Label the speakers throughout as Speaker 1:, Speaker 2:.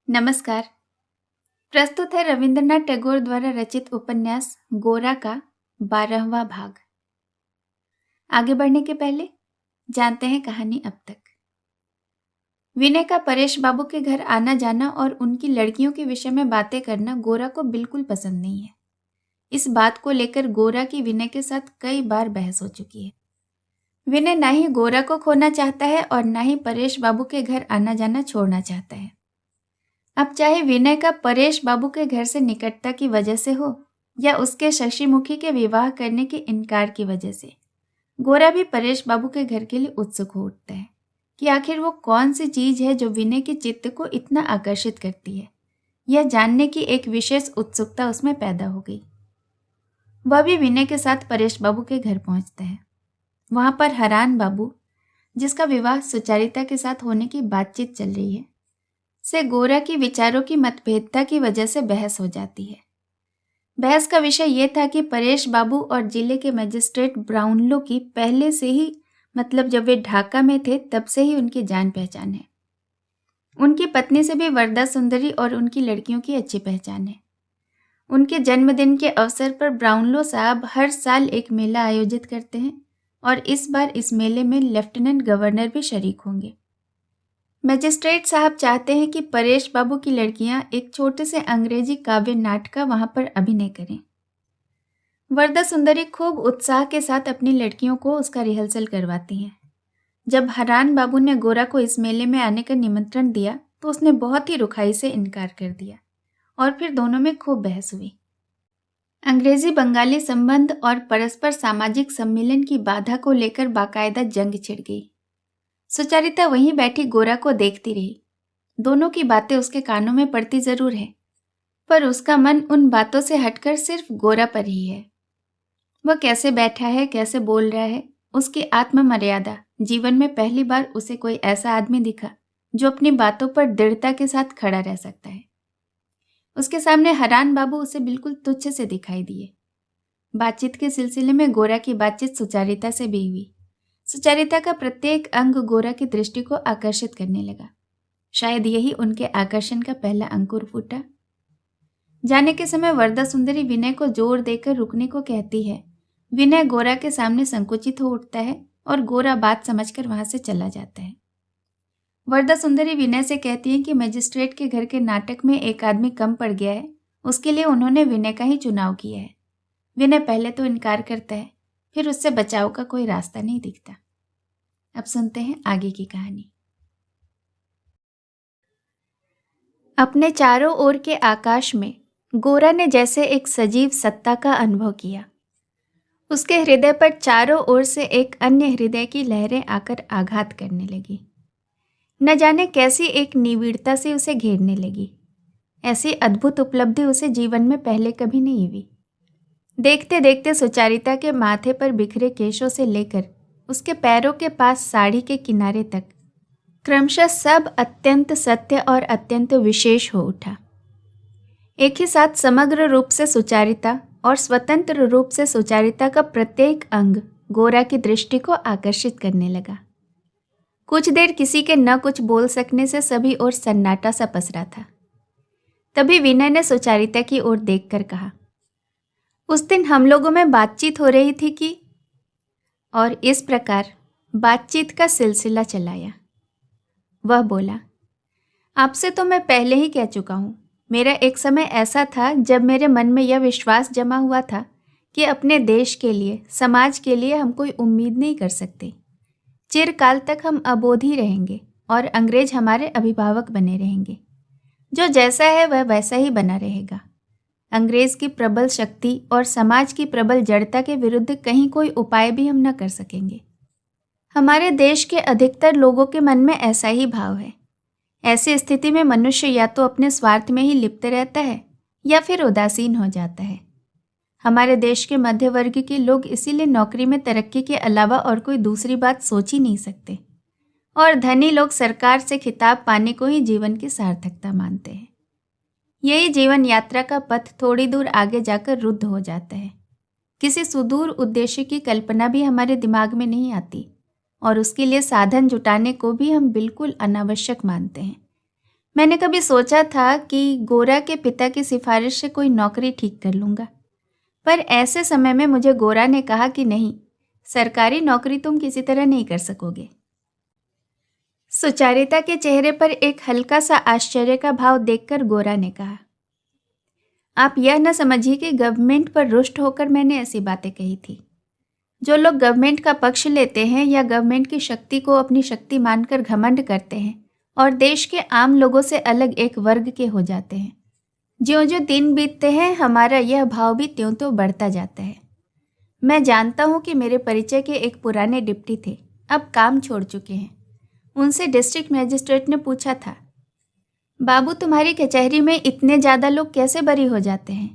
Speaker 1: नमस्कार। प्रस्तुत है रविंद्रनाथ टैगोर द्वारा रचित उपन्यास गोरा का 12वां भाग। आगे बढ़ने के पहले जानते हैं कहानी अब तक। विनय का परेश बाबू के घर आना जाना और उनकी लड़कियों के विषय में बातें करना गोरा को बिल्कुल पसंद नहीं है। इस बात को लेकर गोरा की विनय के साथ कई बार बहस हो चुकी है। विनय ना ही गोरा को खोना चाहता है और ना ही परेश बाबू के घर आना जाना छोड़ना चाहता है। अब चाहे विनय का परेश बाबू के घर से निकटता की वजह से हो या उसके शशिमुखी के विवाह करने के इनकार की वजह से, गोरा भी परेश बाबू के घर के लिए उत्सुक हो उठता है कि आखिर वो कौन सी चीज है जो विनय के चित्त को इतना आकर्षित करती है। यह जानने की एक विशेष उत्सुकता उसमें पैदा हो गई। वह भी विनय के साथ परेश बाबू के घर पहुंचता है। वहां पर हरान बाबू, जिसका विवाह सुचारिता के साथ होने की बातचीत चल रही है, से गोरा की विचारों की मतभेदता की वजह से बहस हो जाती है। बहस का विषय यह था कि परेश बाबू और जिले के मजिस्ट्रेट ब्राउनलो की पहले से ही, मतलब जब वे ढाका में थे तब से ही उनकी जान पहचान है। उनकी पत्नी से भी वरदा सुंदरी और उनकी लड़कियों की अच्छी पहचान है। उनके जन्मदिन के अवसर पर ब्राउनलो साहब हर साल एक मेला आयोजित करते हैं और इस बार इस मेले में लेफ्टिनेंट गवर्नर भी शरीक होंगे। मजिस्ट्रेट साहब चाहते हैं कि परेश बाबू की लड़कियां एक छोटे से अंग्रेजी काव्य नाटक का वहां पर अभिनय करें। वरदा सुंदरी खूब उत्साह के साथ अपनी लड़कियों को उसका रिहर्सल करवाती हैं। जब हरान बाबू ने गोरा को इस मेले में आने का निमंत्रण दिया तो उसने बहुत ही रुखाई से इनकार कर दिया और फिर दोनों में खूब बहस हुई। अंग्रेजी बंगाली संबंध और परस्पर सामाजिक सम्मिलन की बाधा को लेकर बाकायदा जंग छिड़ गई। सुचारिता वहीं बैठी गोरा को देखती रही। दोनों की बातें उसके कानों में पड़ती जरूर है, पर उसका मन उन बातों से हटकर सिर्फ गोरा पर ही है। वह कैसे बैठा है, कैसे बोल रहा है, उसकी आत्ममर्यादा। जीवन में पहली बार उसे कोई ऐसा आदमी दिखा जो अपनी बातों पर दृढ़ता के साथ खड़ा रह सकता है। उसके सामने हरान बाबू उसे बिल्कुल तुच्छ से दिखाई दिए। बातचीत के सिलसिले में गोरा की बातचीत सुचारिता से भी हुई। सुचारिता का प्रत्येक अंग गोरा की दृष्टि को आकर्षित करने लगा। शायद यही उनके आकर्षण का पहला अंकुर फूटा। जाने के समय वरदा सुंदरी विनय को जोर देकर रुकने को कहती है। विनय गोरा के सामने संकुचित हो उठता है और गोरा बात समझकर वहां से चला जाता है। वरदा सुंदरी विनय से कहती है कि मजिस्ट्रेट के घर के नाटक में एक आदमी कम पड़ गया है, उसके लिए उन्होंने विनय का ही चुनाव किया है। विनय पहले तो इनकार करता है, फिर उससे बचाव का कोई रास्ता नहीं दिखता। अब सुनते हैं आगे की कहानी। अपने चारों ओर के आकाश में गोरा ने जैसे एक सजीव सत्ता का अनुभव किया। उसके हृदय पर चारों ओर से एक अन्य हृदय की लहरें आकर आघात करने लगी। न जाने कैसी एक निविड़ता से उसे घेरने लगी। ऐसी अद्भुत उपलब्धि उसे जीवन में पहले कभी नहीं हुई। देखते देखते सुचारिता के माथे पर बिखरे केशों से लेकर उसके पैरों के पास साड़ी के किनारे तक क्रमशः सब अत्यंत सत्य और अत्यंत विशेष हो उठा। एक ही साथ समग्र रूप से सुचारिता और स्वतंत्र रूप से सुचारिता का प्रत्येक अंग गोरा की दृष्टि को आकर्षित करने लगा। कुछ देर किसी के न कुछ बोल सकने से सभी ओर सन्नाटा सा पसरा था। तभी विनय ने सुचारिता की ओर देखकर कहा, उस दिन हम लोगों में बातचीत हो रही थी कि, और इस प्रकार बातचीत का सिलसिला चलाया। वह बोला, आपसे तो मैं पहले ही कह चुका हूँ। मेरा एक समय ऐसा था जब मेरे मन में यह विश्वास जमा हुआ था कि अपने देश के लिए, समाज के लिए हम कोई उम्मीद नहीं कर सकते। चिरकाल तक हम अबोध ही रहेंगे और अंग्रेज हमारे अभिभावक बने रहेंगे। जो जैसा है वह वैसा ही बना रहेगा। अंग्रेज की प्रबल शक्ति और समाज की प्रबल जड़ता के विरुद्ध कहीं कोई उपाय भी हम न कर सकेंगे। हमारे देश के अधिकतर लोगों के मन में ऐसा ही भाव है। ऐसी स्थिति में मनुष्य या तो अपने स्वार्थ में ही लिप्त रहता है या फिर उदासीन हो जाता है। हमारे देश के मध्य वर्ग के लोग इसीलिए नौकरी में तरक्की के अलावा और कोई दूसरी बात सोच ही नहीं सकते, और धनी लोग सरकार से खिताब पाने को ही जीवन की सार्थकता मानते हैं। यही जीवन यात्रा का पथ थोड़ी दूर आगे जाकर रुद्ध हो जाता है। किसी सुदूर उद्देश्य की कल्पना भी हमारे दिमाग में नहीं आती और उसके लिए साधन जुटाने को भी हम बिल्कुल अनावश्यक मानते हैं। मैंने कभी सोचा था कि गोरा के पिता की सिफारिश से कोई नौकरी ठीक कर लूँगा, पर ऐसे समय में मुझे गोरा ने कहा कि नहीं, सरकारी नौकरी तुम किसी तरह नहीं कर सकोगे। सुचारिता के चेहरे पर एक हल्का सा आश्चर्य का भाव देखकर गोरा ने कहा, आप यह न समझिए कि गवर्नमेंट पर रुष्ट होकर मैंने ऐसी बातें कही थी। जो लोग गवर्नमेंट का पक्ष लेते हैं या गवर्नमेंट की शक्ति को अपनी शक्ति मानकर घमंड करते हैं और देश के आम लोगों से अलग एक वर्ग के हो जाते हैं, ज्यों-ज्यों दिन बीतते हैं हमारा यह भाव भी त्यों-त्यों बढ़ता जाता है। मैं जानता हूँ कि मेरे परिचय के एक पुराने डिप्टी थे, अब काम छोड़ चुके हैं। उनसे डिस्ट्रिक्ट मजिस्ट्रेट ने पूछा था, बाबू तुम्हारी कचहरी में इतने ज़्यादा लोग कैसे बरी हो जाते हैं?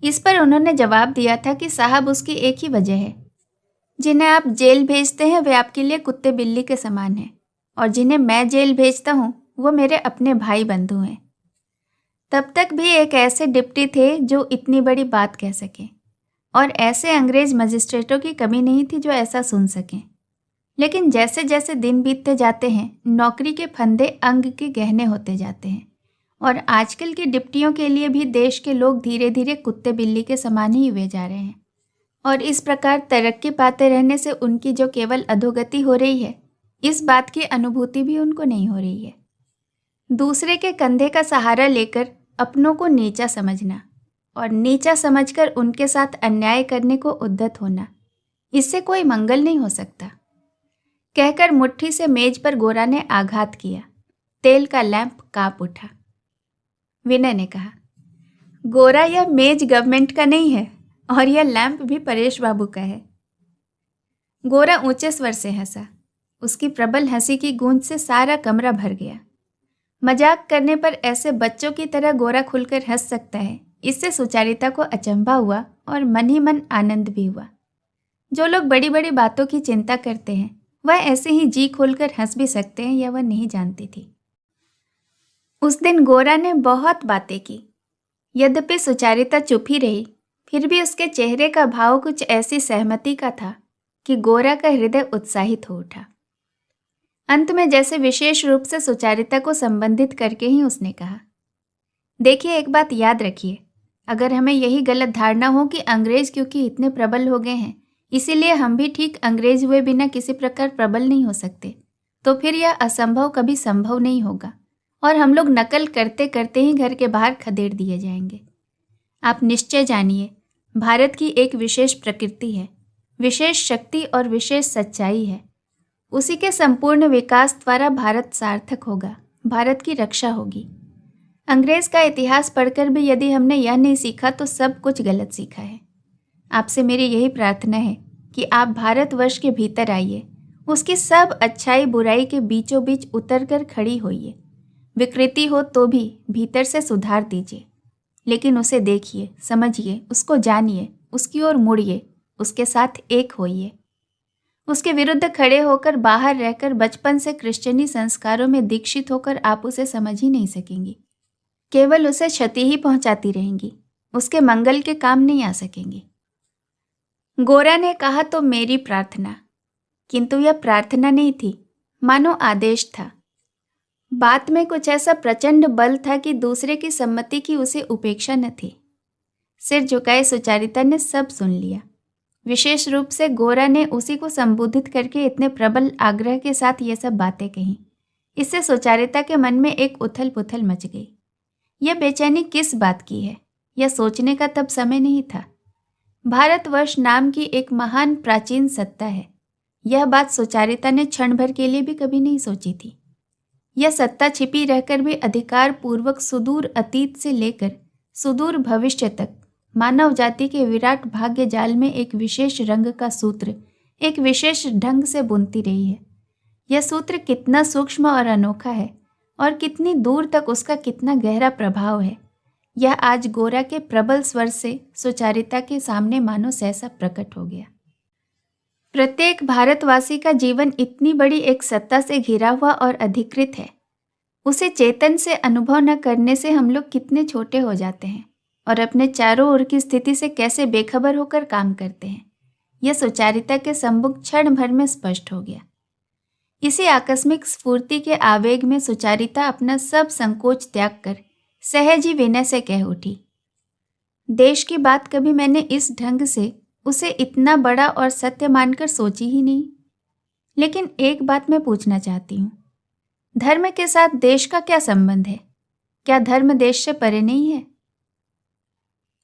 Speaker 1: इस पर उन्होंने जवाब दिया था कि साहब उसकी एक ही वजह है, जिन्हें आप जेल भेजते हैं वे आपके लिए कुत्ते बिल्ली के समान हैं, और जिन्हें मैं जेल भेजता हूँ वो मेरे अपने भाई बंधु हैं। तब तक भी एक ऐसे डिप्टी थे जो इतनी बड़ी बात कह सकें, और ऐसे अंग्रेज मजिस्ट्रेटों की कमी नहीं थी जो ऐसा सुन सकें। लेकिन जैसे जैसे दिन बीतते जाते हैं नौकरी के फंदे अंग के गहने होते जाते हैं, और आजकल के डिप्टियों के लिए भी देश के लोग धीरे धीरे कुत्ते बिल्ली के समान ही हुए जा रहे हैं, और इस प्रकार तरक्की पाते रहने से उनकी जो केवल अधोगति हो रही है, इस बात की अनुभूति भी उनको नहीं हो रही है। दूसरे के कंधे का सहारा लेकर अपनों को नीचा समझना और नीचा समझकर उनके साथ अन्याय करने को उद्यत होना, इससे कोई मंगल नहीं हो सकता। कहकर मुट्ठी से मेज पर गोरा ने आघात किया। तेल का लैंप कांप उठा। विनय ने कहा, गोरा यह मेज गवर्नमेंट का नहीं है और यह लैंप भी परेश बाबू का है। गोरा ऊंचे स्वर से हंसा। उसकी प्रबल हंसी की गूंज से सारा कमरा भर गया। मजाक करने पर ऐसे बच्चों की तरह गोरा खुलकर हंस सकता है, इससे सुचारिता को अचंभा हुआ और मन ही मन आनंद भी हुआ। जो लोग बड़ी बड़ी बातों की चिंता करते हैं वह ऐसे ही जी खोलकर हंस भी सकते हैं, यह वह नहीं जानती थी। उस दिन गोरा ने बहुत बातें की। यद्यपि सुचारिता चुप ही रही, फिर भी उसके चेहरे का भाव कुछ ऐसी सहमति का था कि गोरा का हृदय उत्साहित हो उठा। अंत में जैसे विशेष रूप से सुचारिता को संबंधित करके ही उसने कहा, देखिए एक बात याद रखिए, अगर हमें यही गलत धारणा हो कि अंग्रेज क्योंकि इतने प्रबल हो गए हैं इसीलिए हम भी ठीक अंग्रेज हुए बिना किसी प्रकार प्रबल नहीं हो सकते, तो फिर यह असंभव कभी संभव नहीं होगा और हम लोग नकल करते करते ही घर के बाहर खदेड़ दिए जाएंगे। आप निश्चय जानिए, भारत की एक विशेष प्रकृति है, विशेष शक्ति और विशेष सच्चाई है। उसी के संपूर्ण विकास द्वारा भारत सार्थक होगा, भारत की रक्षा होगी। अंग्रेज का इतिहास पढ़कर भी यदि हमने यह नहीं सीखा तो सब कुछ गलत सीखा है। आपसे मेरी यही प्रार्थना है कि आप भारतवर्ष के भीतर आइए, उसकी सब अच्छाई बुराई के बीचों बीच उतर कर खड़ी होइए। विकृति हो तो भी भीतर से सुधार दीजिए, लेकिन उसे देखिए, समझिए, उसको जानिए, उसकी ओर मुड़िए, उसके साथ एक होइए। उसके विरुद्ध खड़े होकर बाहर रहकर बचपन से क्रिश्चियनी संस्कारों में दीक्षित होकर आप उसे समझ ही नहीं सकेंगी, केवल उसे क्षति ही पहुंचाती रहेंगी, उसके मंगल के काम नहीं आ सकेंगी। गोरा ने कहा, तो मेरी प्रार्थना, किंतु यह प्रार्थना नहीं थी, मानो आदेश था। बात में कुछ ऐसा प्रचंड बल था कि दूसरे की सम्मति की उसे उपेक्षा न थी। सिर झुकाए सुचारिता ने सब सुन लिया। विशेष रूप से गोरा ने उसी को संबोधित करके इतने प्रबल आग्रह के साथ ये सब बातें कहीं। इससे सुचारिता के मन में एक उथल पुथल मच गई। यह बेचैनी किस बात की है, यह सोचने का तब समय नहीं था। भारतवर्ष नाम की एक महान प्राचीन सत्ता है, यह बात सुचारिता ने क्षण भर के लिए भी कभी नहीं सोची थी। यह सत्ता छिपी रहकर भी अधिकार पूर्वक सुदूर अतीत से लेकर सुदूर भविष्य तक मानव जाति के विराट भाग्य जाल में एक विशेष रंग का सूत्र एक विशेष ढंग से बुनती रही है। यह सूत्र कितना सूक्ष्म और अनोखा है और कितनी दूर तक उसका कितना गहरा प्रभाव है, यह आज गोरा के प्रबल स्वर से सुचारिता के सामने मानो सहसा प्रकट हो गया। प्रत्येक भारतवासी का जीवन इतनी बड़ी एक सत्ता से घिरा हुआ और अधिकृत है, उसे चेतन से अनुभव न करने से हम लोग कितने छोटे हो जाते हैं और अपने चारों ओर की स्थिति से कैसे बेखबर होकर काम करते हैं, यह सुचारिता के सम्मुख क्षण भर में स्पष्ट हो गया। इसी आकस्मिक स्फूर्ति के आवेग में सुचारिता अपना सब संकोच त्याग कर सहज ही विनय से कह उठी, देश की बात कभी मैंने इस ढंग से उसे इतना बड़ा और सत्य मानकर सोची ही नहीं। लेकिन एक बात मैं पूछना चाहती हूँ, धर्म के साथ देश का क्या संबंध है? क्या धर्म देश से परे नहीं है?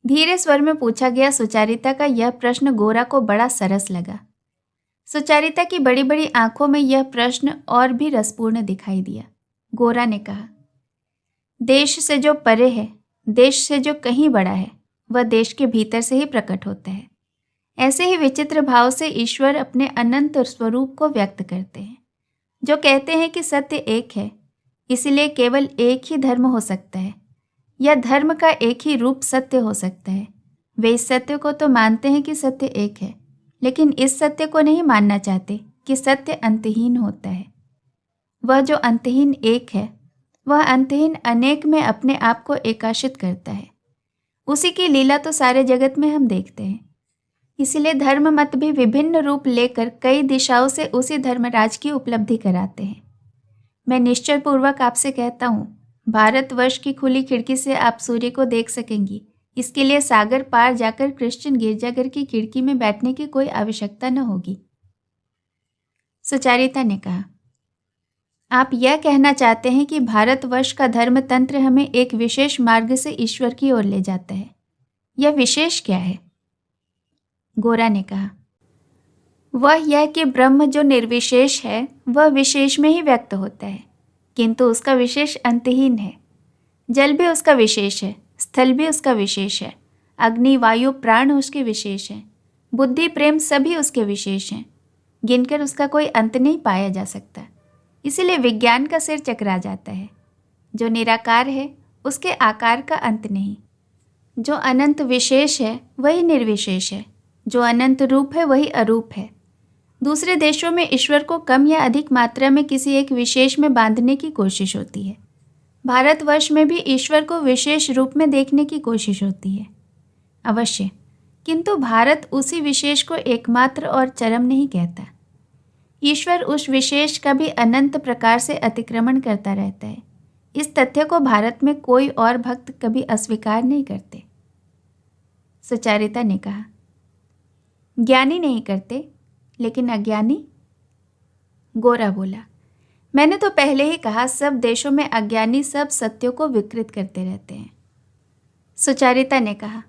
Speaker 1: धीरे स्वर में पूछा गया सुचारिता का यह प्रश्न गोरा को बड़ा सरस लगा। सुचारिता की बड़ी बड़ी आंखों में यह प्रश्न और भी रसपूर्ण दिखाई दिया। गोरा ने कहा, देश से जो परे है, देश से जो कहीं बड़ा है, वह देश के भीतर से ही प्रकट होता है। ऐसे ही विचित्र भाव से ईश्वर अपने अनंत स्वरूप को व्यक्त करते हैं। जो कहते हैं कि सत्य एक है, इसलिए केवल एक ही धर्म हो सकता है, या धर्म का एक ही रूप सत्य हो सकता है। वे इस सत्य को तो मानते हैं कि सत्य एक है, लेकिन इस सत्य को नहीं मानना चाहते कि सत्य अंतहीन होता है। वह जो अंतहीन एक है, वह अंतहीन अनेक में अपने आप को एकाशित करता है। उसी की लीला तो सारे जगत में हम देखते हैं। इसलिए धर्म मत भी विभिन्न रूप लेकर कई दिशाओं से उसी धर्मराज की उपलब्धि कराते हैं। मैं निश्चय पूर्वक आपसे कहता हूँ, भारतवर्ष की खुली खिड़की से आप सूर्य को देख सकेंगी। इसके लिए सागर पार जाकर क्रिश्चियन गिरजाघर की खिड़की में बैठने की कोई आवश्यकता न होगी। सुचारिता ने कहा, आप यह कहना चाहते हैं कि भारतवर्ष का धर्म तंत्र हमें एक विशेष मार्ग से ईश्वर की ओर ले जाता है। यह विशेष क्या है? गोरा ने कहा, वह यह कि ब्रह्म जो निर्विशेष है वह विशेष में ही व्यक्त होता है, किंतु उसका विशेष अंतहीन है। जल भी उसका विशेष है, स्थल भी उसका विशेष है, अग्नि वायु प्राण उसके विशेष हैं, बुद्धि प्रेम सभी उसके विशेष हैं। गिनकर उसका कोई अंत नहीं पाया जा सकता। इसीलिए विज्ञान का सिर चकरा जाता है। जो निराकार है उसके आकार का अंत नहीं। जो अनंत विशेष है वही निर्विशेष है। जो अनंत रूप है वही अरूप है। दूसरे देशों में ईश्वर को कम या अधिक मात्रा में किसी एक विशेष में बांधने की कोशिश होती है। भारतवर्ष में भी ईश्वर को विशेष रूप में देखने की कोशिश होती है, अवश्य, किंतु भारत उसी विशेष को एकमात्र और चरम नहीं कहता। ईश्वर उस विशेष का भी अनंत प्रकार से अतिक्रमण करता रहता है। इस तथ्य को भारत में कोई और भक्त कभी अस्वीकार नहीं करते। सुचारिता ने कहा, ज्ञानी नहीं करते, लेकिन अज्ञानी? गोरा बोला, मैंने तो पहले ही कहा, सब देशों में अज्ञानी सब सत्यों को विकृत करते रहते हैं। सुचारिता ने कहा,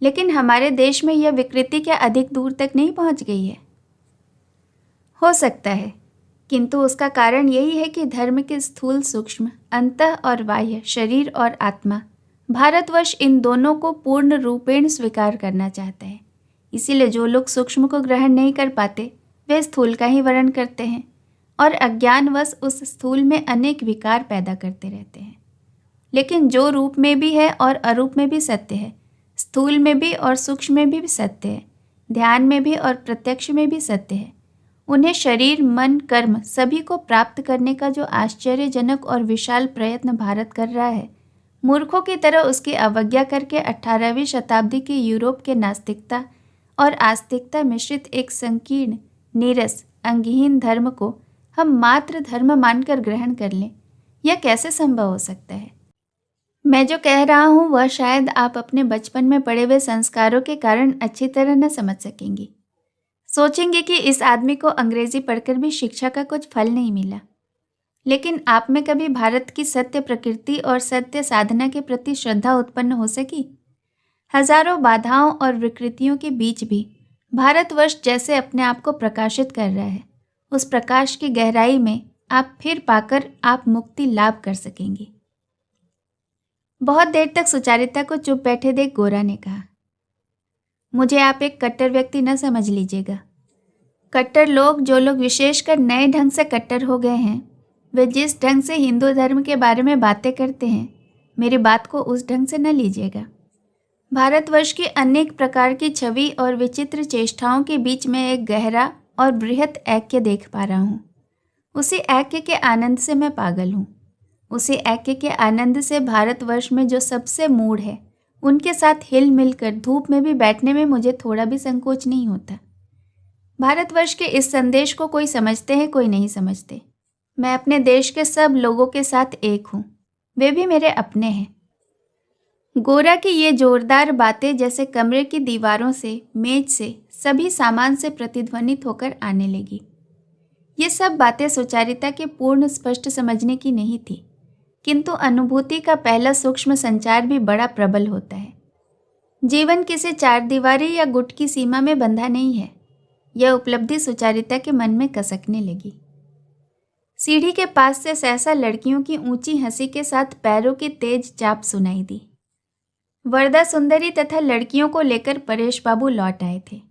Speaker 1: लेकिन हमारे देश में यह विकृति क्या अधिक दूर तक नहीं पहुंच गई है? हो सकता है, किंतु उसका कारण यही है कि धर्म के स्थूल सूक्ष्म, अंतः और बाह्य, शरीर और आत्मा, भारतवर्ष इन दोनों को पूर्ण रूपेण स्वीकार करना चाहता है। इसीलिए जो लोग सूक्ष्म को ग्रहण नहीं कर पाते वे स्थूल का ही वर्ण करते हैं और अज्ञानवश उस स्थूल में अनेक विकार पैदा करते रहते हैं। लेकिन जो रूप में भी है और अरूप में भी सत्य है, स्थूल में भी और सूक्ष्म में भी सत्य है, ध्यान में भी और प्रत्यक्ष में भी सत्य है, उन्हें शरीर मन कर्म सभी को प्राप्त करने का जो आश्चर्यजनक और विशाल प्रयत्न भारत कर रहा है, मूर्खों की तरह उसकी अवज्ञा करके 18वीं शताब्दी के यूरोप के नास्तिकता और आस्तिकता मिश्रित एक संकीर्ण नीरस अंगहीन धर्म को हम मात्र धर्म मानकर ग्रहण कर लें, यह कैसे संभव हो सकता है? मैं जो कह रहा हूँ वह शायद आप अपने बचपन में पड़े हुए संस्कारों के कारण अच्छी तरह न समझ सकेंगी। सोचेंगे कि इस आदमी को अंग्रेजी पढ़कर भी शिक्षा का कुछ फल नहीं मिला। लेकिन आप में कभी भारत की सत्य प्रकृति और सत्य साधना के प्रति श्रद्धा उत्पन्न हो सकी? हजारों बाधाओं और विकृतियों के बीच भी भारतवर्ष जैसे अपने आप को प्रकाशित कर रहा है, उस प्रकाश की गहराई में आप फिर पाकर आप मुक्ति लाभ कर सकेंगी। बहुत देर तक सुचारिता को चुप बैठे देख गोरा ने कहा, मुझे आप एक कट्टर व्यक्ति न समझ लीजिएगा। कट्टर लोग, जो लोग विशेषकर नए ढंग से कट्टर हो गए हैं, वे जिस ढंग से हिंदू धर्म के बारे में बातें करते हैं, मेरी बात को उस ढंग से न लीजिएगा। भारतवर्ष की अनेक प्रकार की छवि और विचित्र चेष्टाओं के बीच में एक गहरा और बृहत ऐक्य देख पा रहा हूँ। उसी ऐक्य के आनंद से मैं पागल हूँ। उसी ऐक्य के आनंद से भारतवर्ष में जो सबसे मूढ़ है, उनके साथ हिल मिल कर धूप में भी बैठने में मुझे थोड़ा भी संकोच नहीं होता। भारतवर्ष के इस संदेश को कोई समझते हैं, कोई नहीं समझते। मैं अपने देश के सब लोगों के साथ एक हूँ, वे भी मेरे अपने हैं। गोरा की ये जोरदार बातें जैसे कमरे की दीवारों से, मेज से, सभी सामान से प्रतिध्वनित होकर आने लगी। ये सब बातें सुचारिता के पूर्ण स्पष्ट समझने की नहीं थी, किंतु अनुभूति का पहला सूक्ष्म संचार भी बड़ा प्रबल होता है। जीवन किसी चार दीवारी या गुट की सीमा में बंधा नहीं है। यह उपलब्धि सुचारिता के मन में कसकने लगी। सीढ़ी के पास से सहसा लड़कियों की ऊंची हंसी के साथ पैरों की तेज चाप सुनाई दी। वरदा सुंदरी तथा लड़कियों को लेकर परेश बाबू लौट आए थे।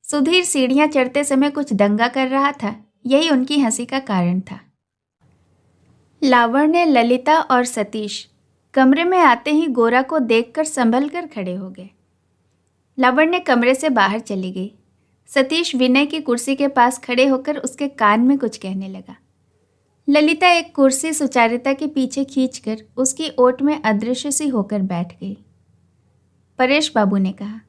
Speaker 1: सुधीर सीढ़ियां चढ़ते समय कुछ दंगा कर रहा था, यही उनकी हंसी का कारण था। लावण्य, ललिता और सतीश कमरे में आते ही गोरा को देखकर संभल कर खड़े हो गए। लावण्य कमरे से बाहर चली गई। सतीश विनय की कुर्सी के पास खड़े होकर उसके कान में कुछ कहने लगा। ललिता एक कुर्सी सुचारिता के पीछे खींचकर उसकी ओट में अदृश्य सी होकर बैठ गई। परेश बाबू ने कहा,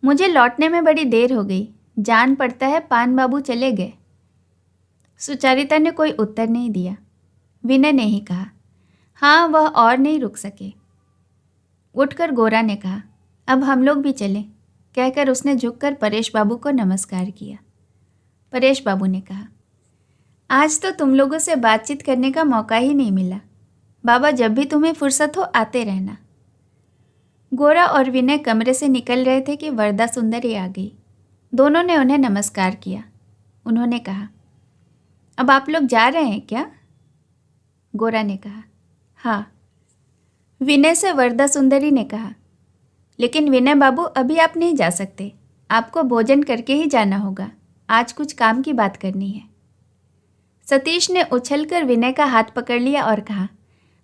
Speaker 1: मुझे लौटने में बड़ी देर हो गई, जान पड़ता है पान बाबू चले गए। सुचारिता ने कोई उत्तर नहीं दिया। विनय ने ही कहा, हाँ, वह और नहीं रुक सके। उठकर गोरा ने कहा, अब हम लोग भी चलें, कहकर उसने झुककर परेश बाबू को नमस्कार किया। परेश बाबू ने कहा, आज तो तुम लोगों से बातचीत करने का मौका ही नहीं मिला। बाबा, जब भी तुम्हें फुर्सत हो आते रहना। गोरा और विनय कमरे से निकल रहे थे कि वरदा सुंदरी आ गई। दोनों ने उन्हें नमस्कार किया। उन्होंने कहा, अब आप लोग जा रहे हैं क्या? गोरा ने कहा, हाँ। विनय से वरदा सुंदरी ने कहा, लेकिन विनय बाबू, अभी आप नहीं जा सकते, आपको भोजन करके ही जाना होगा, आज कुछ काम की बात करनी है। सतीश ने उछलकर विनय का हाथ पकड़ लिया और कहा,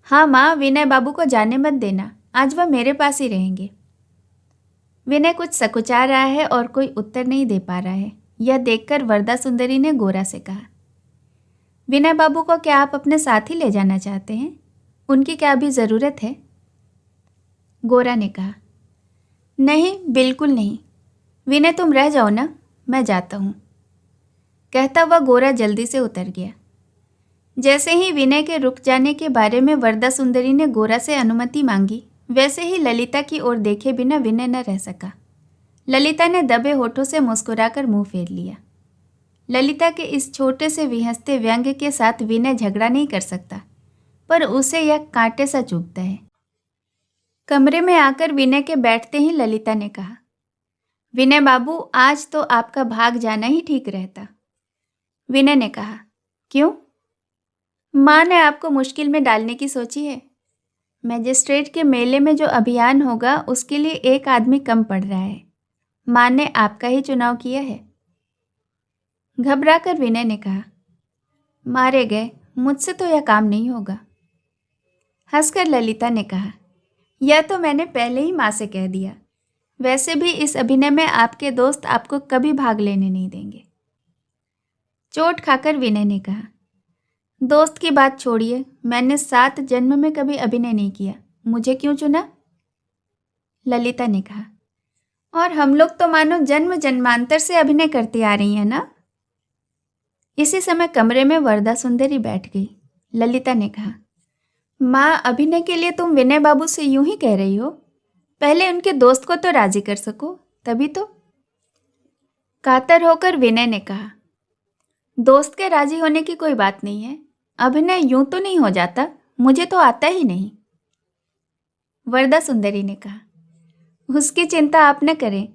Speaker 1: हाँ माँ, विनय बाबू को जाने मत देना, आज वह मेरे पास ही रहेंगे। विनय कुछ सकुचा रहा है और कोई उत्तर नहीं दे पा रहा है। यह देखकर वरदा सुंदरी ने गोरा से कहा, विनय बाबू को क्या आप अपने साथ ही ले जाना चाहते हैं? उनकी क्या अभी ज़रूरत है? गोरा ने कहा, नहीं, बिल्कुल नहीं। विनय, तुम रह जाओ ना, मैं जाता हूँ। कहता हुआ गोरा जल्दी से उतर गया। जैसे ही विनय के रुक जाने के बारे में वरदा सुंदरी ने गोरा से अनुमति मांगी, वैसे ही ललिता की ओर देखे बिना विनय न रह सका। ललिता ने दबे होठों से मुस्कुराकर मुंह फेर लिया। ललिता के इस छोटे से विहंसते व्यंग्य के साथ विनय झगड़ा नहीं कर सकता, पर उसे यह कांटे सा चुभता है। कमरे में आकर विनय के बैठते ही ललिता ने कहा, विनय बाबू, आज तो आपका भाग जाना ही ठीक रहता। विनय ने कहा, क्यों? माँ ने आपको मुश्किल में डालने की सोची है। मैजिस्ट्रेट के मेले में जो अभियान होगा उसके लिए एक आदमी कम पड़ रहा है। माँ ने आपका ही चुनाव किया है। घबराकर विनय ने कहा, मारे गए, मुझसे तो यह काम नहीं होगा। हंसकर ललिता ने कहा, यह तो मैंने पहले ही माँ से कह दिया। वैसे भी इस अभिनय में आपके दोस्त आपको कभी भाग लेने नहीं देंगे। चोट खाकर विनय ने कहा, दोस्त की बात छोड़िए, मैंने 7 जन्म में कभी अभिनय नहीं किया, मुझे क्यों चुना? ललिता ने कहा, और हम लोग तो मानो जन्म जन्मांतर से अभिनय करती आ रही हैं ना। इसी समय कमरे में वरदा सुंदरी बैठ गई। ललिता ने कहा, माँ, अभिनय के लिए तुम विनय बाबू से यूं ही कह रही हो? पहले उनके दोस्त को तो राजी कर सको, तभी तो। कातर होकर विनय ने कहा, दोस्त के राजी होने की कोई बात नहीं है, अभिनय यूं तो नहीं हो जाता, मुझे तो आता ही नहीं। वरदा सुंदरी ने कहा, उसकी चिंता आप न करें,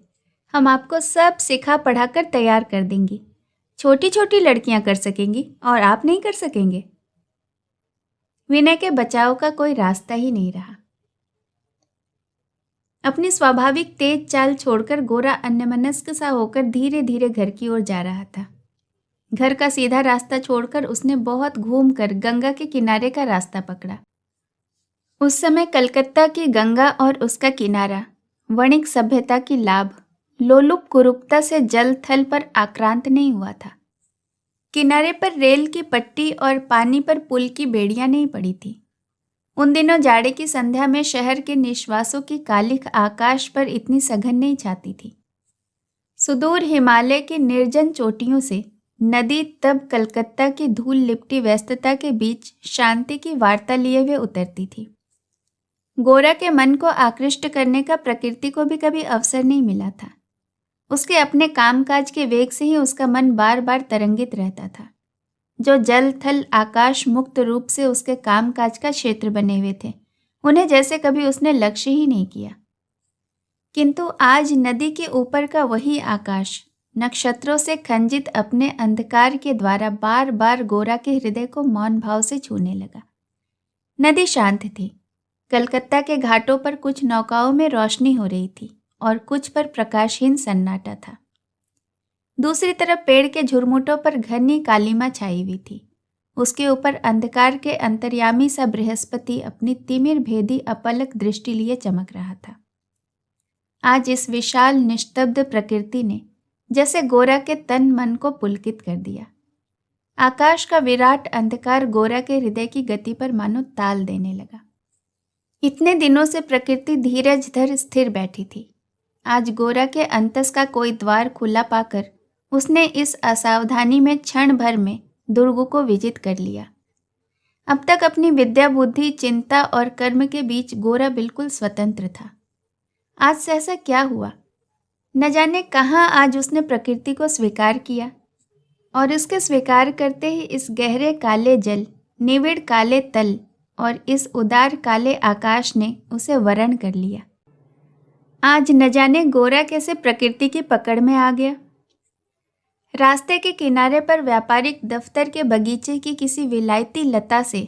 Speaker 1: हम आपको सब सिखा पढ़ाकर तैयार कर देंगी। छोटी छोटी लड़कियां कर सकेंगी और आप नहीं कर सकेंगे। विनय के बचाव का कोई रास्ता ही नहीं रहा। अपनी स्वाभाविक तेज चाल छोड़कर गोरा अन्यमनस्क सा होकर धीरे धीरे घर की ओर जा रहा था। घर का सीधा रास्ता छोड़कर उसने बहुत घूमकर गंगा के किनारे का रास्ता पकड़ा। उस समय कलकत्ता की गंगा और उसका किनारा वणिक सभ्यता की लाभ लोलुप कुरूपता से जल थल पर आक्रांत नहीं हुआ था। किनारे पर रेल की पट्टी और पानी पर पुल की बेड़ियां नहीं पड़ी थी। उन दिनों जाड़े की संध्या में शहर के निश्वासों की कालिख आकाश पर इतनी सघन नहीं छाती थी। सुदूर हिमालय की निर्जन चोटियों से नदी तब कलकत्ता की धूल लिपटी व्यस्तता के बीच शांति की वार्ता लिए हुए उतरती थी। गोरा के मन को आकृष्ट करने का प्रकृति को भी कभी अवसर नहीं मिला था। उसके अपने कामकाज के वेग से ही उसका मन बार बार तरंगित रहता था। जो जल थल आकाश मुक्त रूप से उसके कामकाज का क्षेत्र बने हुए थे, उन्हें जैसे कभी उसने लक्ष्य ही नहीं किया। किंतु आज नदी के ऊपर का वही आकाश नक्षत्रों से खंजित अपने अंधकार के द्वारा बार बार गोरा के हृदय को मौन भाव से छूने लगा। नदी शांत थी। कलकत्ता के घाटों पर कुछ नौकाओं में रोशनी हो रही थी और कुछ पर प्रकाशहीन सन्नाटा था। दूसरी तरफ पेड़ के झुरमुटों पर घनी कालीमा छाई हुई थी। उसके ऊपर अंधकार के अंतर्यामी सा बृहस्पति अपनी तिमिर भेदी अपलक दृष्टि लिए चमक रहा था। आज इस विशाल निस्तब्ध प्रकृति ने जैसे गोरा के तन मन को पुलकित कर दिया। आकाश का विराट अंधकार गोरा के हृदय की गति पर मानो ताल देने लगा। इतने दिनों से प्रकृति धीरज धर स्थिर बैठी थी। आज गोरा के अंतस का कोई द्वार खुला पाकर उसने इस असावधानी में क्षण भर में दुर्ग को विजित कर लिया। अब तक अपनी विद्या बुद्धि चिंता और कर्म के बीच गोरा बिल्कुल स्वतंत्र था। आज से ऐसा क्या हुआ? न जाने कहाँ आज उसने प्रकृति को स्वीकार किया और उसके स्वीकार करते ही इस गहरे काले जल, निविड़ काले तल और इस उदार काले आकाश ने उसे वरण कर लिया। आज न जाने गोरा कैसे प्रकृति की पकड़ में आ गया। रास्ते के किनारे पर व्यापारिक दफ्तर के बगीचे की किसी विलायती लता से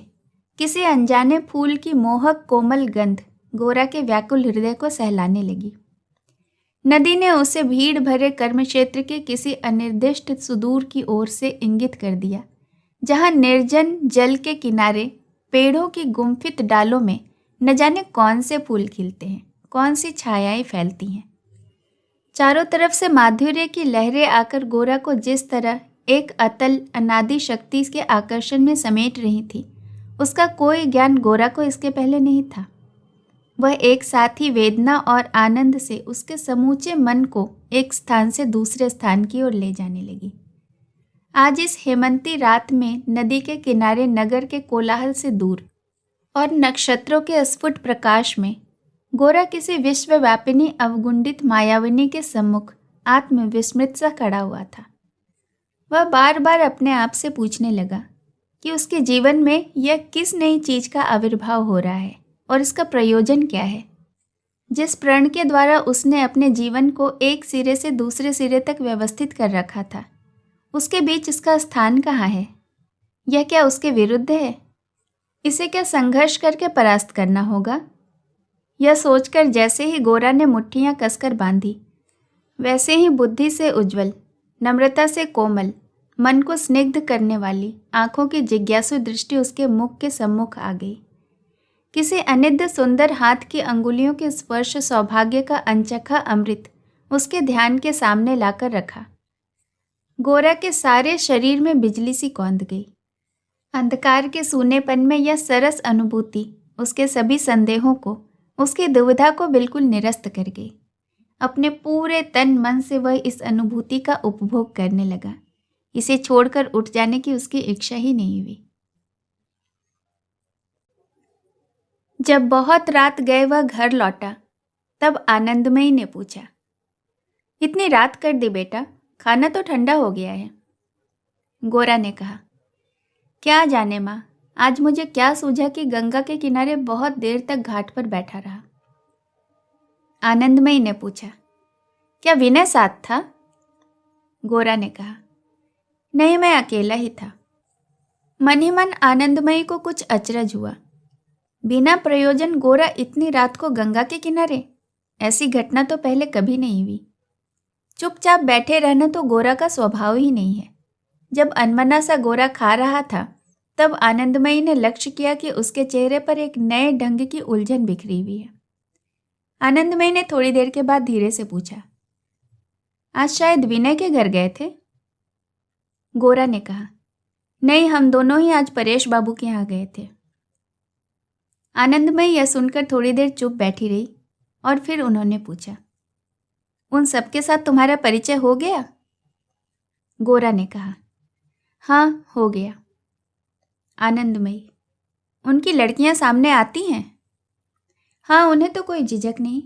Speaker 1: किसी अनजाने फूल की मोहक कोमल गंध गोरा के व्याकुल हृदय को सहलाने लगी। नदी ने उसे भीड़ भरे कर्मक्षेत्र के किसी अनिर्दिष्ट सुदूर की ओर से इंगित कर दिया, जहां निर्जन जल के किनारे पेड़ों की गुम्फित डालों में न जाने कौन से फूल खिलते हैं, कौन सी छायाएं फैलती हैं। चारों तरफ से माधुर्य की लहरें आकर गोरा को जिस तरह एक अतल अनादि शक्ति के आकर्षण में समेट रही थी, उसका कोई ज्ञान गोरा को इसके पहले नहीं था। वह एक साथ ही वेदना और आनंद से उसके समूचे मन को एक स्थान से दूसरे स्थान की ओर ले जाने लगी। आज इस हेमंती रात में नदी के किनारे नगर के कोलाहल से दूर और नक्षत्रों के स्फुट प्रकाश में गोरा किसी विश्वव्यापिनी अवगुंडित मायाविनी के सम्मुख आत्मविस्मृत सा खड़ा हुआ था। वह बार बार अपने आप से पूछने लगा कि उसके जीवन में यह किस नई चीज का आविर्भाव हो रहा है और इसका प्रयोजन क्या है। जिस प्रण के द्वारा उसने अपने जीवन को एक सिरे से दूसरे सिरे तक व्यवस्थित कर रखा था, उसके बीच इसका स्थान कहाँ है? यह क्या उसके विरुद्ध है? इसे क्या संघर्ष करके परास्त करना होगा? यह सोचकर जैसे ही गोरा ने मुट्ठियां कसकर बांधी, वैसे ही बुद्धि से उज्जवल, नम्रता से कोमल, मन को स्निग्ध करने वाली आंखों की जिज्ञासु दृष्टि उसके मुख के सम्मुख आ गई। किसी अनिद्य सुंदर हाथ की अंगुलियों के स्पर्श सौभाग्य का अनचखा अमृत उसके ध्यान के सामने लाकर रखा। गोरा के सारे शरीर में बिजली सी कौंध गई। अंधकार के सूनेपन में यह सरस अनुभूति उसके सभी संदेहों को, उसकी दुविधा को बिल्कुल निरस्त कर गई। अपने पूरे तन मन से वह इस अनुभूति का उपभोग करने लगा। इसे छोड़कर उठ जाने की उसकी इच्छा ही नहीं हुई। जब बहुत रात गए वह घर लौटा, तब आनंदमयी ने पूछा, इतनी रात कर दी बेटा, खाना तो ठंडा हो गया है। गोरा ने कहा, क्या जाने माँ, आज मुझे क्या सूझा कि गंगा के किनारे बहुत देर तक घाट पर बैठा रहा। आनंदमयी ने पूछा, क्या विनय साथ था? गोरा ने कहा, नहीं, मैं अकेला ही था। मन ही मन आनंदमयी को कुछ अचरज हुआ। बिना प्रयोजन गोरा इतनी रात को गंगा के किनारे, ऐसी घटना तो पहले कभी नहीं हुई। चुपचाप बैठे रहना तो गोरा का स्वभाव ही नहीं है। जब अनमना सा गोरा खा रहा था, तब आनंदमयी ने लक्ष्य किया कि उसके चेहरे पर एक नए ढंग की उलझन बिखरी हुई है। आनंदमयी ने थोड़ी देर के बाद धीरे से पूछा, आज शायद विनय के घर गए थे? गोरा ने कहा, नहीं, हम दोनों ही आज परेश बाबू के यहाँ गए थे। आनंदमयी यह सुनकर थोड़ी देर चुप बैठी रही और फिर उन्होंने पूछा, उन सबके साथ तुम्हारा परिचय हो गया? गोरा ने कहा। हाँ, हो गया। आनंदमयी, उनकी लड़कियां सामने आती हैं? हाँ, उन्हें तो कोई झिझक नहीं।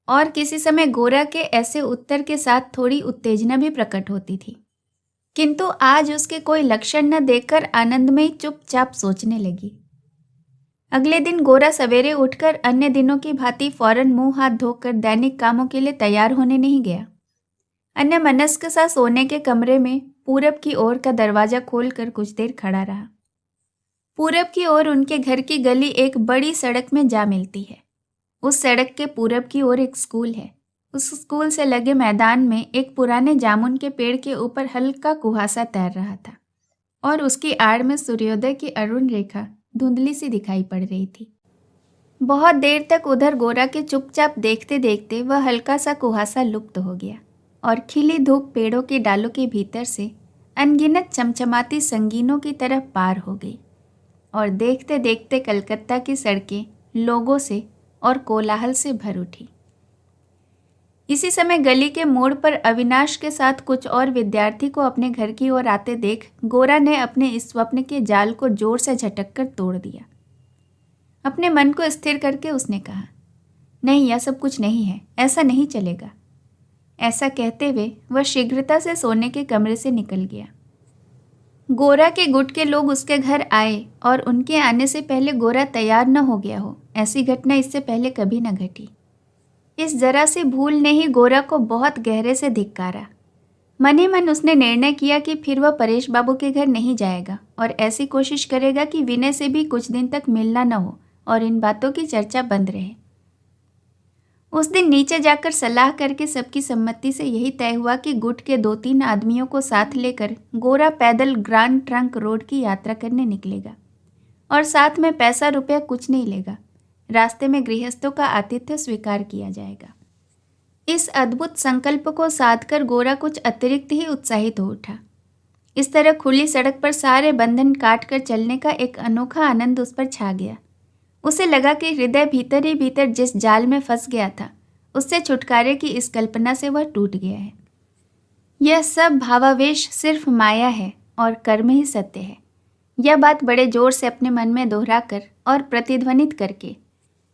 Speaker 1: और किसी समय गोरा के ऐसे उत्तर के साथ थोड़ी उत्तेजना भी प्रकट होती थी, किंतु आज उसके कोई लक्षण न देखकर आनंदमयी चुपचाप सोचने लगी। अगले दिन गोरा सवेरे उठकर अन्य दिनों की भांति फौरन मुंह हाथ धोकर दैनिक कामों के लिए तैयार होने नहीं गया। अन्य मनस्क सा सोने के कमरे में पूरब की ओर का दरवाजा खोलकर कुछ देर खड़ा रहा। पूरब की ओर उनके घर की गली एक बड़ी सड़क में जा मिलती है। उस सड़क के पूरब की ओर एक स्कूल है। उस स्कूल से लगे मैदान में एक पुराने जामुन के पेड़ के ऊपर हल्का कुहासा तैर रहा था और उसकी आड़ में सूर्योदय की अरुण रेखा धुंधली सी दिखाई पड़ रही थी। बहुत देर तक उधर गोरा के चुपचाप देखते देखते वह हल्का सा कुहासा लुप्त हो गया और खिली धूप पेड़ों की डालों के भीतर से अनगिनत चमचमाती संगीनों की तरफ पार हो गई और देखते देखते कलकत्ता की सड़कें लोगों से और कोलाहल से भर उठी। इसी समय गली के मोड़ पर अविनाश के साथ कुछ और विद्यार्थी को अपने घर की ओर आते देख गोरा ने अपने इस स्वप्न के जाल को जोर से झटक कर तोड़ दिया। अपने मन को स्थिर करके उसने कहा, नहीं, यह सब कुछ नहीं है, ऐसा नहीं चलेगा। ऐसा कहते हुए वह शीघ्रता से सोने के कमरे से निकल गया। गोरा के गुट के लोग उसके घर आए और उनके आने से पहले गोरा तैयार न हो गया हो, ऐसी घटना इससे पहले कभी न घटी। इस जरा सी भूल ने ही गोरा को बहुत गहरे से धिक्कारा। मन ही मन उसने निर्णय किया कि फिर वह परेश बाबू के घर नहीं जाएगा और ऐसी कोशिश करेगा कि विनय से भी कुछ दिन तक मिलना न हो और इन बातों की चर्चा बंद रहे। उस दिन नीचे जाकर सलाह करके सबकी सम्मति से यही तय हुआ कि गुट के 2-3 आदमियों को साथ लेकर गोरा पैदल ग्रांड ट्रंक रोड की यात्रा करने निकलेगा और साथ में पैसा रुपया कुछ नहीं लेगा। रास्ते में गृहस्थों का आतिथ्य स्वीकार किया जाएगा। इस अद्भुत संकल्प को साधकर गोरा कुछ अतिरिक्त ही उत्साहित हो उठा। इस तरह खुली सड़क पर सारे बंधन काट कर चलने का एक अनोखा आनंद उस पर छा गया। उसे लगा कि हृदय भीतर ही भीतर जिस जाल में फंस गया था, उससे छुटकारे की इस कल्पना से वह टूट गया है। यह सब भावावेश सिर्फ माया है और कर्म ही सत्य है। यह बात बड़े जोर से अपने मन में दोहराकर और प्रतिध्वनित करके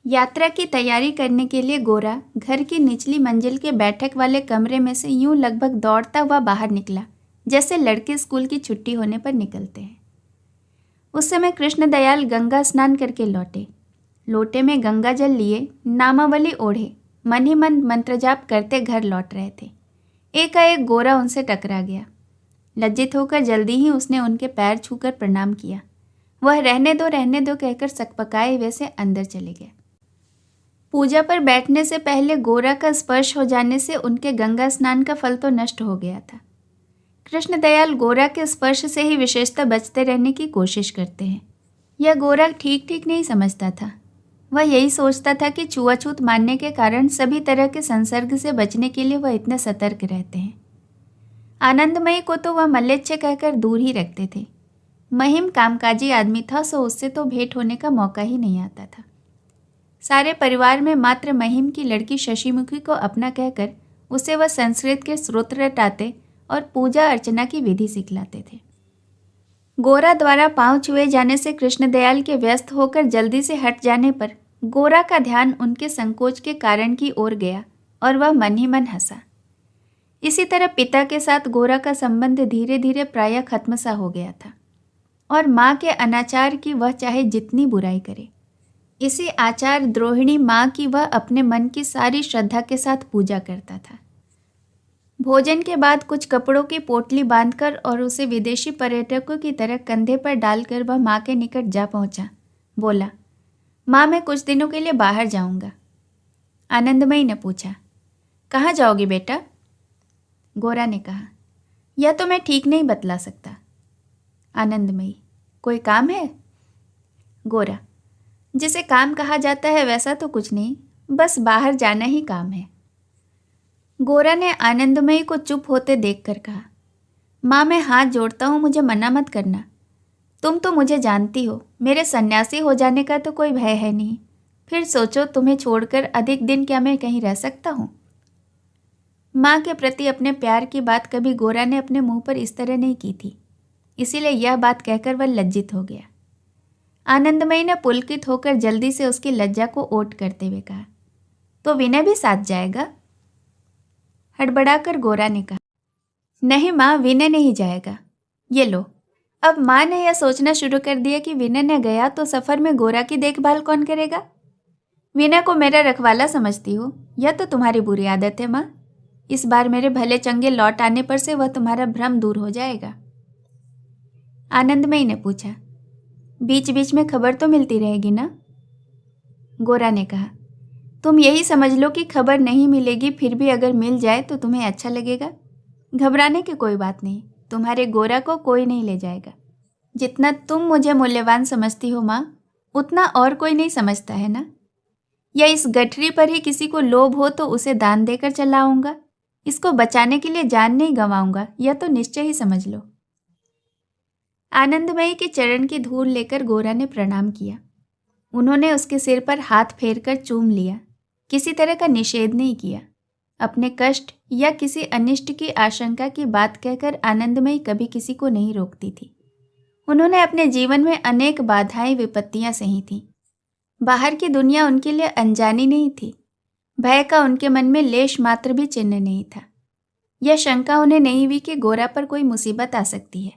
Speaker 1: यात्रा की तैयारी करने के लिए गोरा घर की निचली मंजिल के बैठक वाले कमरे में से यूं लगभग दौड़ता हुआ बाहर निकला, जैसे लड़के स्कूल की छुट्टी होने पर निकलते हैं। उस समय कृष्णदयाल गंगा स्नान करके लौटे। लोटे में गंगा जल लिए, नामावली ओढ़े, मन ही मन मंत्र जाप करते घर लौट रहे थे। एकाएक गोरा उनसे टकरा गया। लज्जित होकर जल्दी ही उसने उनके पैर छूकर प्रणाम किया। वह रहने दो कहकर सकपकाए हुए से अंदर चले गए। पूजा पर बैठने से पहले गोरा का स्पर्श हो जाने से उनके गंगा स्नान का फल तो नष्ट हो गया था। कृष्णदयाल गोरा के स्पर्श से ही विशेषतः बचते रहने की कोशिश करते हैं। यह गोरा ठीक नहीं समझता था। वह यही सोचता था कि छुआछूत मानने के कारण सभी तरह के संसर्ग से बचने के लिए वह इतने सतर्क रहते हैं। आनंदमयी को तो वह मल्लेच्छ कहकर दूर ही रखते थे। महिम कामकाजी आदमी था, सो उससे तो भेंट होने का मौका ही नहीं आता था। सारे परिवार में मात्र महिम की लड़की शशिमुखी को अपना कहकर उसे वह संस्कृत के स्तोत्र रटाते और पूजा अर्चना की विधि सिखलाते थे। गोरा द्वारा पांव छुए जाने से कृष्णदयाल के व्यस्त होकर जल्दी से हट जाने पर गोरा का ध्यान उनके संकोच के कारण की ओर गया और वह मन ही मन हंसा। इसी तरह पिता के साथ गोरा का संबंध धीरे धीरे प्रायः खत्म सा हो गया था और माँ के अनाचार की वह चाहे जितनी बुराई करे, इसी आचार द्रोहिणी माँ की वह अपने मन की सारी श्रद्धा के साथ पूजा करता था। भोजन के बाद कुछ कपड़ों की पोटली बांधकर और उसे विदेशी पर्यटकों की तरह कंधे पर डालकर वह माँ के निकट जा पहुँचा। बोला, माँ, मैं कुछ दिनों के लिए बाहर जाऊँगा। आनंदमयी ने पूछा, कहाँ जाओगी बेटा? गोरा ने कहा, यह तो मैं ठीक नहीं बतला सकता। आनंदमयी, कोई काम है? गोरा, जिसे काम कहा जाता है वैसा तो कुछ नहीं, बस बाहर जाना ही काम है। गोरा ने आनंदमयी को चुप होते देखकर कहा, माँ, मैं हाथ जोड़ता हूँ, मुझे मना मत करना। तुम तो मुझे जानती हो, मेरे सन्यासी हो जाने का तो कोई भय है नहीं। फिर सोचो, तुम्हें छोड़कर अधिक दिन क्या मैं कहीं रह सकता हूँ? माँ के प्रति अपने प्यार की बात कभी गोरा ने अपने मुंह पर इस तरह नहीं की थी, इसीलिए यह बात कहकर वह लज्जित हो गया। आनंदमयी ने पुलकित होकर जल्दी से उसकी लज्जा को ओट करते हुए कहा, तो विनय भी साथ जाएगा? हड़बड़ाकर गोरा ने कहा, नहीं माँ, विनय नहीं जाएगा। ये लो। अब माँ ने यह सोचना शुरू कर दिया कि विनय ने गया तो सफर में गोरा की देखभाल कौन करेगा। विनय को मेरा रखवाला समझती हो, यह तो तुम्हारी बुरी आदत है माँ। इस बार मेरे भले चंगे लौट आने पर से वह तुम्हारा भ्रम दूर हो जाएगा। आनंदमयी ने पूछा, बीच बीच में खबर तो मिलती रहेगी ना? गोरा ने कहा, तुम यही समझ लो कि खबर नहीं मिलेगी, फिर भी अगर मिल जाए तो तुम्हें अच्छा लगेगा। घबराने की कोई बात नहीं, तुम्हारे गोरा को कोई नहीं ले जाएगा। जितना तुम मुझे मूल्यवान समझती हो माँ, उतना और कोई नहीं समझता है ना। या इस गठरी पर ही किसी को लोभ हो तो उसे दान देकर चला आऊंगा। इसको बचाने के लिए जान नहीं गंवाऊंगा, यह तो निश्चय ही समझ लो। आनंदमयी के चरण की धूल लेकर गोरा ने प्रणाम किया। उन्होंने उसके सिर पर हाथ फेरकर चूम लिया। किसी तरह का निषेध नहीं किया। अपने कष्ट या किसी अनिष्ट की आशंका की बात कहकर आनंदमयी कभी किसी को नहीं रोकती थी। उन्होंने अपने जीवन में अनेक बाधाएं विपत्तियां सही थीं। बाहर की दुनिया उनके लिए अनजानी नहीं थी। भय का उनके मन में लेश मात्र भी चिन्ह नहीं था। यह शंका उन्हें नहीं हुई कि गोरा पर कोई मुसीबत आ सकती है,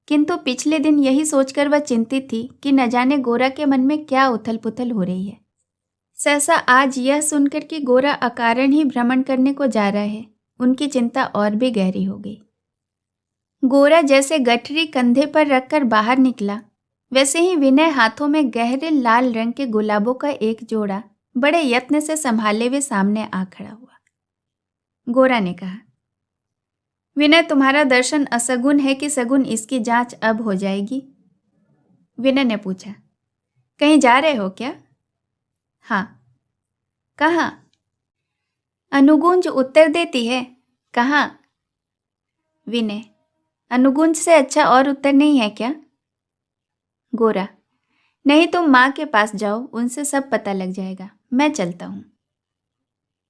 Speaker 1: किंतु पिछले दिन यही सोचकर वह चिंतित थी कि न जाने गोरा के मन में क्या उथल पुथल हो रही है। सहसा आज यह सुनकर कि गोरा अकारण ही भ्रमण करने को जा रहा है, उनकी चिंता और भी गहरी हो गई। गोरा जैसे गठरी कंधे पर रखकर बाहर निकला, वैसे ही विनय हाथों में गहरे लाल रंग के गुलाबों का एक जोड़ा बड़े यत्न से संभाले हुए सामने आ खड़ा हुआ। गोरा ने कहा, विनय, तुम्हारा दर्शन असगुन है कि सगुन, इसकी जांच अब हो जाएगी। विनय ने पूछा, कहीं जा रहे हो क्या? हाँ। कहाँ? अनुगुंज उत्तर देती है, कहाँ? विनय, अनुगुंज से अच्छा और उत्तर नहीं है क्या? गोरा, नहीं, तुम माँ के पास जाओ, उनसे सब पता लग जाएगा, मैं चलता हूँ।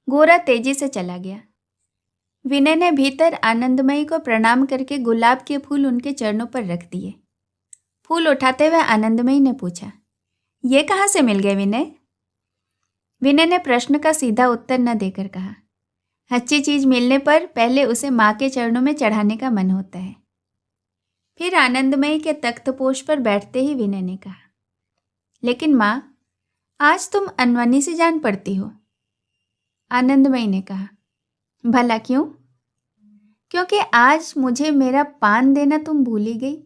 Speaker 1: गोरा तेजी से चला गया। विनय ने भीतर आनंदमयी को प्रणाम करके गुलाब के फूल उनके चरणों पर रख दिए। फूल उठाते हुए आनंदमयी ने पूछा, ये कहाँ से मिल गए विनय? विनय ने प्रश्न का सीधा उत्तर न देकर कहा, अच्छी चीज मिलने पर पहले उसे माँ के चरणों में चढ़ाने का मन होता है। फिर आनंदमयी के तख्तपोश पर बैठते ही विनय ने कहा, लेकिन माँ, आज तुम अनवनी सी जान पड़ती हो। आनंदमयी ने कहा, भला क्यों? क्योंकि आज मुझे मेरा पान देना तुम भूल ही गई।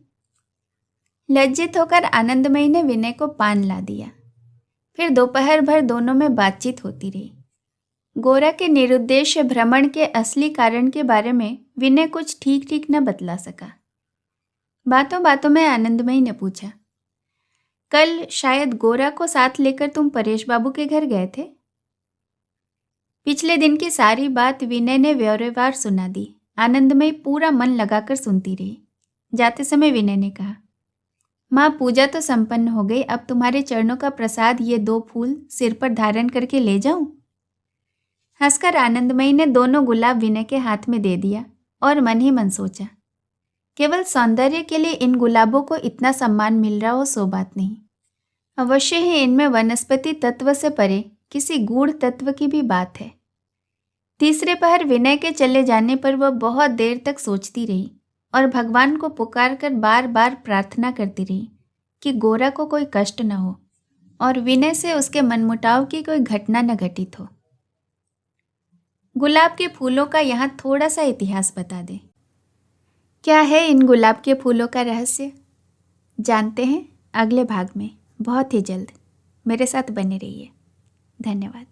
Speaker 1: लज्जित होकर आनंदमयी ने विनय को पान ला दिया। फिर दोपहर भर दोनों में बातचीत होती रही। गोरा के निरुद्देश्य भ्रमण के असली कारण के बारे में विनय कुछ ठीक ठीक न बतला सका। बातों बातों में आनंदमयी ने पूछा, कल शायद गोरा को साथ लेकर तुम परेश बाबू के घर गए थे? पिछले दिन की सारी बात विनय ने व्यवहार सुना दी। आनंदमयी पूरा मन लगाकर सुनती रही। जाते समय विनय ने कहा, माँ, पूजा तो संपन्न हो गई, अब तुम्हारे चरणों का प्रसाद ये 2 फूल सिर पर धारण करके ले जाऊं? हंसकर आनंदमयी ने दोनों गुलाब विनय के हाथ में दे दिया और मन ही मन सोचा, केवल सौंदर्य के लिए इन गुलाबों को इतना सम्मान मिल रहा हो सो बात नहीं, अवश्य ही इनमें वनस्पति तत्व से परे किसी गूढ़ तत्व की भी बात है। तीसरे पहर विनय के चले जाने पर वह बहुत देर तक सोचती रही और भगवान को पुकार कर बार बार प्रार्थना करती रही कि गोरा को कोई कष्ट न हो और विनय से उसके मनमुटाव की कोई घटना न घटित हो। गुलाब के फूलों का यहाँ थोड़ा सा इतिहास बता दें। क्या है इन गुलाब के फूलों का रहस्य, जानते हैं अगले भाग में, बहुत ही जल्द। मेरे साथ बने रहिए। धन्यवाद।